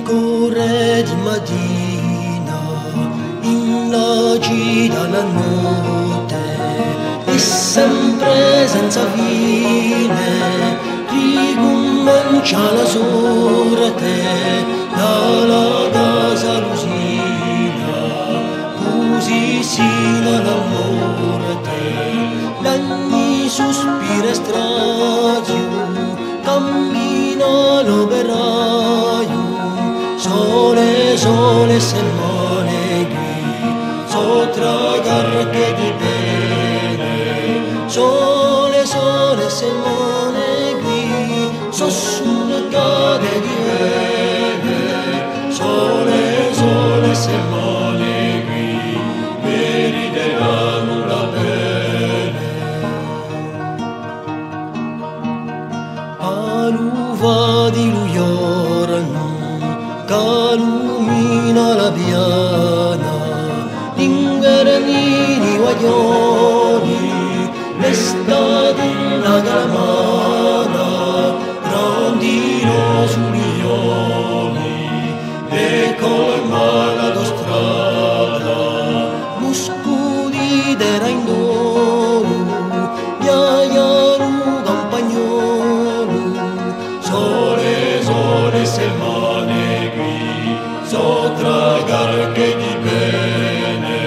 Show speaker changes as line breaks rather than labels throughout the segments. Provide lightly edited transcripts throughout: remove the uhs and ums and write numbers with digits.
Corre di mattina in la gita la notte e sempre senza fine ricomincia la sorte dalla casa lucina, così sino alla morte l'ogni sospiro e strazio cammina l'operaio. Sole, sole, se mane qui, sotto carche di bene. Sole, sole, se mane qui, sul cade di bene. Sole, sole, se mane qui, meriteranno la bene. Aluva di luiorano calumina la piana, l'ingaranini guaglioni, l'estate una calamana, grandino sulioni, e colma l'autostrada, muscoli d'era in dono, ghiaiano campagnolo, sole, sole, se mane qui, sotto carche di bene.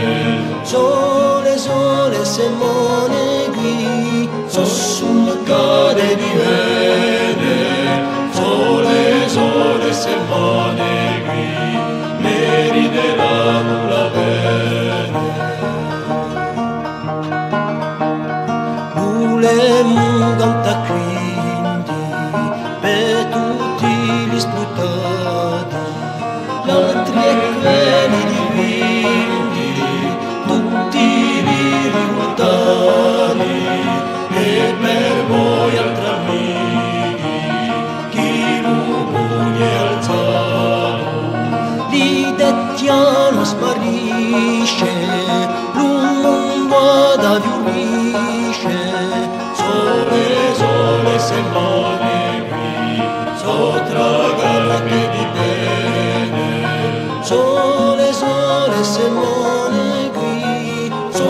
Sole, sole, se mane qui, sul cade di bene. Sole, sole, se mane qui, meriteranno la bene. Volemo canta quindi per tutti gli sputati, l'altri e quelli divini, tutti i rivoltati, e per voi altri amici, chi lo pugno è alzato, di dettiano sparisce, l'uomo vada fiorisce, sole, sole, se mane qui, sotto carche di bene. Sole, sole, se mane qui, su